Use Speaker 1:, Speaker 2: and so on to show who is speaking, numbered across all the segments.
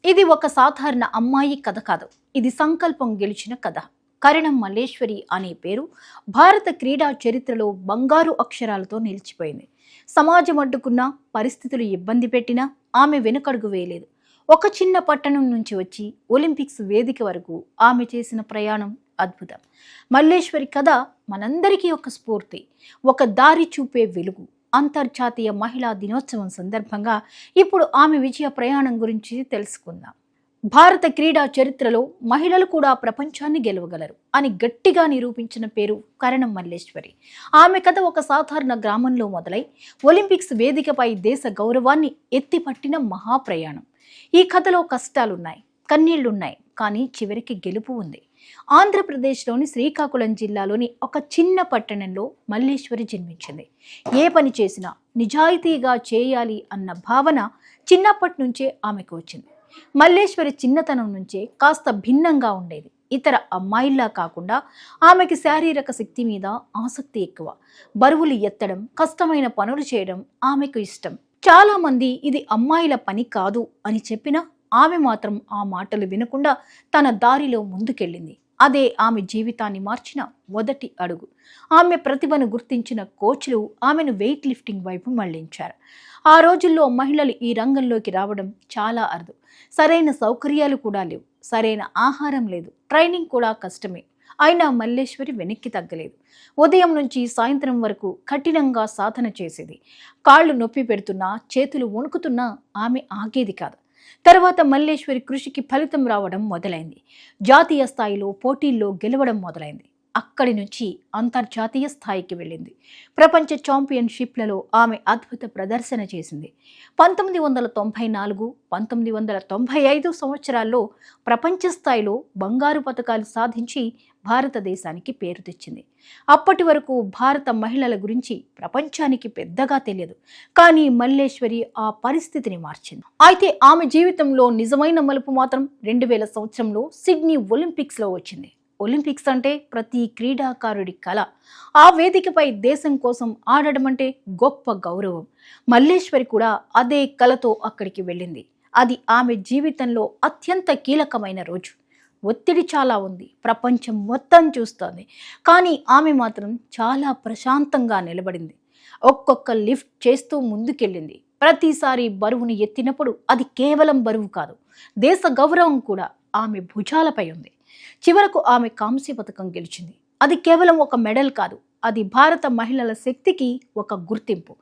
Speaker 1: ఇది ఒక సాధారణ అమ్మాయి కథ కాదు. ఇది సంకల్పం గెలిచిన కథ. కరణం మల్లేశ్వరి అనే పేరు భారత క్రీడా చరిత్రలో బంగారు అక్షరాలతో నిలిచిపోయింది. సమాజం అడ్డుకున్న, పరిస్థితులు ఇబ్బంది పెట్టినా ఆమె వెనుకడుగు వేయలేదు. ఒక చిన్న పట్టణం నుంచి వచ్చి ఒలింపిక్స్ వేదిక వరకు ఆమె చేసిన ప్రయాణం అద్భుతం. మల్లేశ్వరి కథ మనందరికీ ఒక స్ఫూర్తి, ఒక దారి చూపే వెలుగు. అంతర్జాతీయ మహిళా దినోత్సవం సందర్భంగా ఇప్పుడు ఆమె విజయ ప్రయాణం గురించి తెలుసుకుందాం. భారత క్రీడా చరిత్రలో మహిళలు కూడా ప్రపంచాన్ని గెలవగలరు అని గట్టిగా నిరూపించిన పేరు కరణం మల్లేశ్వరి. ఆమె కథ ఒక సాధారణ గ్రామంలో మొదలై ఒలింపిక్స్ వేదికపై దేశ గౌరవాన్ని ఎత్తిపట్టిన మహాప్రయాణం. ఈ కథలో కష్టాలున్నాయి, కన్నీళ్లున్నాయి, కానీ చివరికి గెలుపు ఉంది. ఆంధ్రప్రదేశ్లోని శ్రీకాకుళం జిల్లాలోని ఒక చిన్న పట్టణంలో మల్లేశ్వరి జన్మించింది. ఏ పని చేసినా నిజాయితీగా చేయాలి అన్న భావన చిన్నప్పటి నుంచే ఆమెకు వచ్చింది. మల్లేశ్వరి చిన్నతనం నుంచే కాస్త భిన్నంగా ఉండేది. ఇతర అమ్మాయిల్లా కాకుండా ఆమెకి శారీరక శక్తి మీద ఆసక్తి ఎక్కువ. బరువులు ఎత్తడం, కష్టమైన పనులు చేయడం ఆమెకు ఇష్టం. చాలా మంది ఇది అమ్మాయిల పని కాదు అని చెప్పినా ఆమె మాత్రం ఆ మాటలు వినకుండా తన దారిలో ముందుకెళ్ళింది. అదే ఆమె జీవితాన్ని మార్చిన మొదటి అడుగు. ఆమె ప్రతిభను గుర్తించిన కోచ్లు ఆమెను వెయిట్ లిఫ్టింగ్ వైపు మళ్లించారు. ఆ రోజుల్లో మహిళలు ఈ రంగంలోకి రావడం చాలా అరుదు. సరైన సౌకర్యాలు కూడా లేవు, సరైన ఆహారం లేదు, ట్రైనింగ్ కూడా కష్టమే. అయినా మల్లేశ్వరి వెనక్కి తగ్గలేదు. ఉదయం నుంచి సాయంత్రం వరకు కఠినంగా సాధన చేసేది. కాళ్ళు నొప్పి పెడుతున్నా, చేతులు వణుకుతున్నా ఆమె ఆగేది కాదు. తర్వాత మల్లేశ్వరి కృషికి ఫలితం రావడం మొదలైంది. జాతీయ స్థాయిలో పోటీల్లో గెలవడం మొదలైంది. అక్కడి నుంచి అంతర్జాతీయ స్థాయికి వెళ్ళింది. ప్రపంచ ఛాంపియన్షిప్లలో ఆమె అద్భుత ప్రదర్శన చేసింది. 1994, 1995 సంవత్సరాల్లో ప్రపంచ స్థాయిలో బంగారు పతకాలు సాధించి భారతదేశానికి పేరు తెచ్చింది. అప్పటి వరకు భారత మహిళల గురించి ప్రపంచానికి పెద్దగా తెలియదు. కానీ మల్లేశ్వరి ఆ పరిస్థితిని మార్చింది. అయితే ఆమె జీవితంలో నిజమైన మలుపు మాత్రం 2000 సంవత్సరంలో సిడ్నీ ఒలింపిక్స్లో వచ్చింది. ఒలింపిక్స్ అంటే ప్రతి క్రీడాకారుడి కళ. ఆ వేదికపై దేశం కోసం ఆడడం అంటే గొప్ప గౌరవం. మల్లేశ్వరి కూడా అదే కళతో అక్కడికి వెళ్ళింది. అది ఆమె జీవితంలో అత్యంత కీలకమైన రోజు. ఒత్తిడి చాలా ఉంది, ప్రపంచం మొత్తం చూస్తోంది. కానీ ఆమె మాత్రం చాలా ప్రశాంతంగా నిలబడింది. ఒక్కొక్క లిఫ్ట్ చేస్తూ ముందుకెళ్ళింది. ప్రతిసారి బరువును ఎత్తినప్పుడు అది కేవలం బరువు కాదు, దేశ గౌరవం కూడా ఆమె భుజాలపై ఉంది. చివరకు ఆమె కాంస్య పథకం గెలిచింది. అది కేవలం ఒక మెడల్ కాదు, అది భారత మహిళల శక్తికి ఒక గుర్తింపు.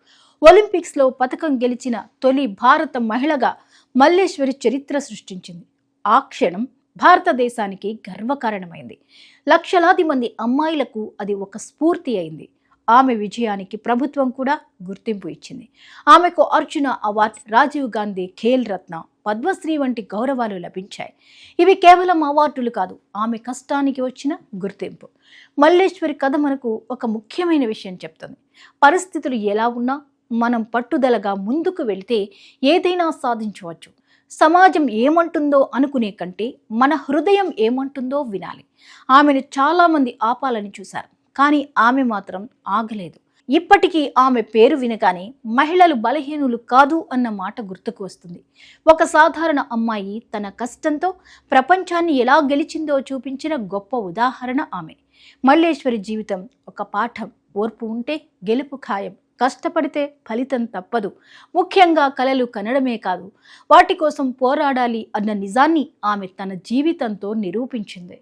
Speaker 1: ఒలింపిక్స్లో పథకం గెలిచిన తొలి భారత మహిళగా మల్లేశ్వరి చరిత్ర సృష్టించింది. ఆ క్షణం భారతదేశానికి గర్వకారణమైంది. లక్షలాది మంది అమ్మాయిలకు అది ఒక స్ఫూర్తి అయింది. ఆమె విజయానికి ప్రభుత్వం కూడా గుర్తింపు ఇచ్చింది. ఆమెకు అర్జున అవార్డు, రాజీవ్ గాంధీ ఖేల్ రత్న, పద్మశ్రీ వంటి గౌరవాలు లభించాయి. ఇవి కేవలం అవార్డులు కాదు, ఆమె కష్టానికి వచ్చిన గుర్తింపు. మల్లేశ్వరి కథ మనకు ఒక ముఖ్యమైన విషయం చెప్తుంది. పరిస్థితులు ఎలా ఉన్నా మనం పట్టుదలగా ముందుకు వెళితే ఏదైనా సాధించవచ్చు. సమాజం ఏమంటుందో అనుకునే కంటే మన హృదయం ఏమంటుందో వినాలి. ఆమెను చాలామంది ఆపాలని చూశారు, కానీ ఆమె మాత్రం ఆగలేదు. ఇప్పటికీ ఆమె పేరు వినగానే మహిళలు బలహీనులు కాదు అన్న మాట గుర్తుకు వస్తుంది. ఒక సాధారణ అమ్మాయి తన కష్టంతో ప్రపంచాన్ని ఎలా గెలిచిందో చూపించిన గొప్ప ఉదాహరణ ఆమె. మల్లేశ్వరి జీవితం ఒక పాఠం. ఓర్పు ఉంటే గెలుపు ఖాయం, కష్టపడితే ఫలితం తప్పదు. ముఖ్యంగా కలలు కనడమే కాదు, వాటి కోసం పోరాడాలి అన్న నిజాన్ని ఆమె తన జీవితంతో నిరూపించింది.